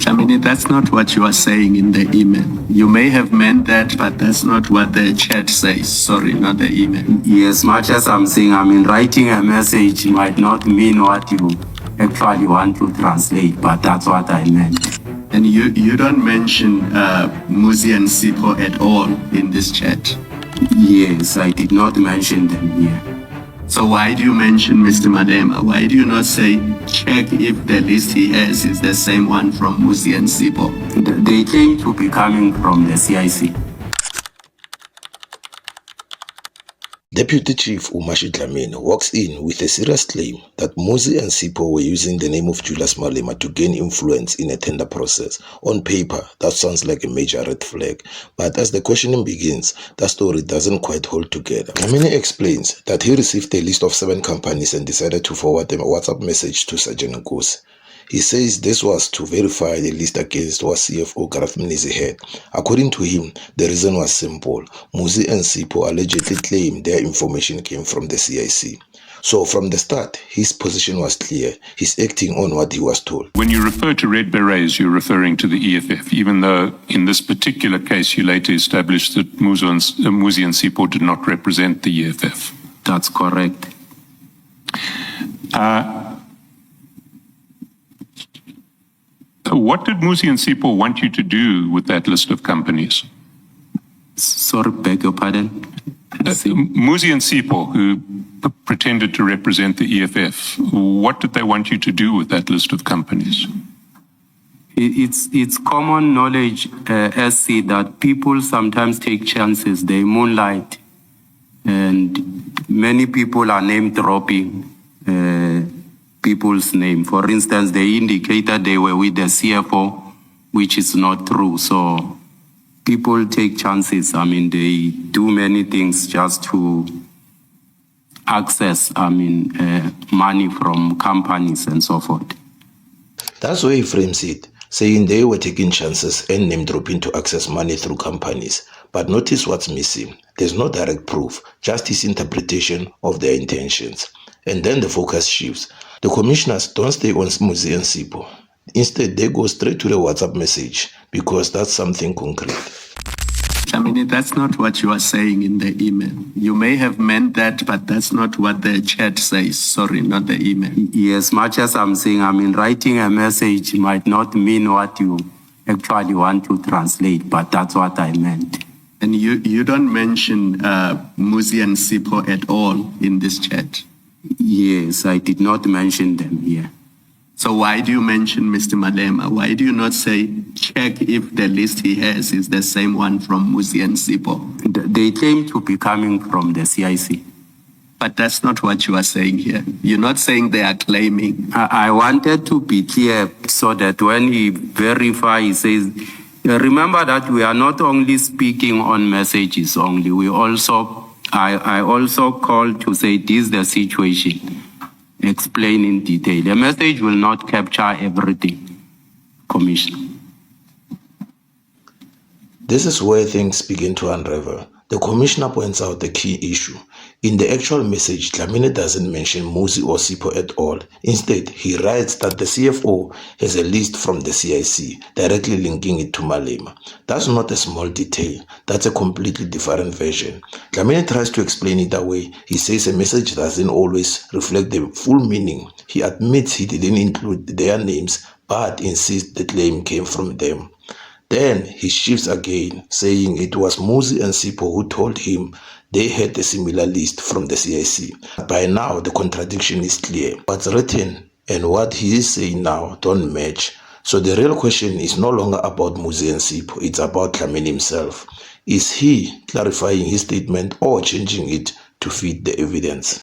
Dlamini, that's not what you are saying in the email. You may have meant that, but that's not what the chat says. Sorry, not the email. Yes, much as I'm saying, writing a message might not mean what you actually want to translate, but that's what I meant. And you don't mention Muzi and Sipho at all in this chat? Yes, I did not mention them here. So why do you mention Mr. Malema? Why do you not say, check if the list he has is the same one from Muzi and Sipho? They claim to be coming from the CIC. Deputy Chief Umashi Dlamini walks in with a serious claim that Muzi and Sipho were using the name of Julius Malema to gain influence in a tender process. On paper, that sounds like a major red flag, but as the questioning begins, that story doesn't quite hold together. Dlamini explains that he received a list of 7 companies and decided to forward them a WhatsApp message to Sergeant Nkosi. He says this was to verify the list against what CFO Gareth had. According to him, the reason was simple. Muzi and Sipho allegedly claimed their information came from the CIC. So from the start, his position was clear. He's acting on what he was told. When you refer to Red Berets, you're referring to the EFF, even though in this particular case you later established that Muzi and Sipho did not represent the EFF. That's correct. What did Muzi and Sipho want you to do with that list of companies? Sorry, beg your pardon? Muzi and Sipho, who pretended to represent the EFF, what did they want you to do with that list of companies? It's common knowledge, SC, that people sometimes take chances, they moonlight, and many people are name dropping people's name. For instance, they indicated they were with the CFO, which is not true. So people take chances. They do many things just to access, money from companies and so forth. That's why he frames it, saying they were taking chances and name dropping to access money through companies. But notice what's missing. There's no direct proof, just his interpretation of their intentions. And then the focus shifts. The commissioners don't stay on Muzi and Sipho. Instead, they go straight to the WhatsApp message because that's something concrete. Dlamini, that's not what you are saying in the email. You may have meant that, but that's not what the chat says. Sorry, not the email. Yes, much as I'm saying, writing a message might not mean what you actually want to translate, but that's what I meant. And you don't mention Muzi and Sipho at all in this chat? Yes, I did not mention them here. So why do you mention Mr. Malema? Why do you not say, check if the list he has is the same one from Muzi and Sipho? They claim to be coming from the CIC. But that's not what you are saying here. You're not saying they are claiming. I wanted to be clear so that when he verifies, he says, remember that we are not only speaking on messages only, we also I also called to say this is the situation, explain in detail. A message will not capture everything, Commissioner. This is where things begin to unravel. The commissioner points out the key issue. In the actual message, Dlamini doesn't mention Muzi or Sipho at all. Instead, he writes that the CFO has a list from the CIC, directly linking it to Malema. That's not a small detail. That's a completely different version. Dlamini tries to explain it away. He says a message doesn't always reflect the full meaning. He admits he didn't include their names, but insists the claim came from them. Then he shifts again, saying it was Muzi and Sipho who told him they had a similar list from the CIC. By now, the contradiction is clear. What's written and what he is saying now don't match. So the real question is no longer about Muzi and Sipho, it's about Dlamini himself. Is he clarifying his statement or changing it to fit the evidence?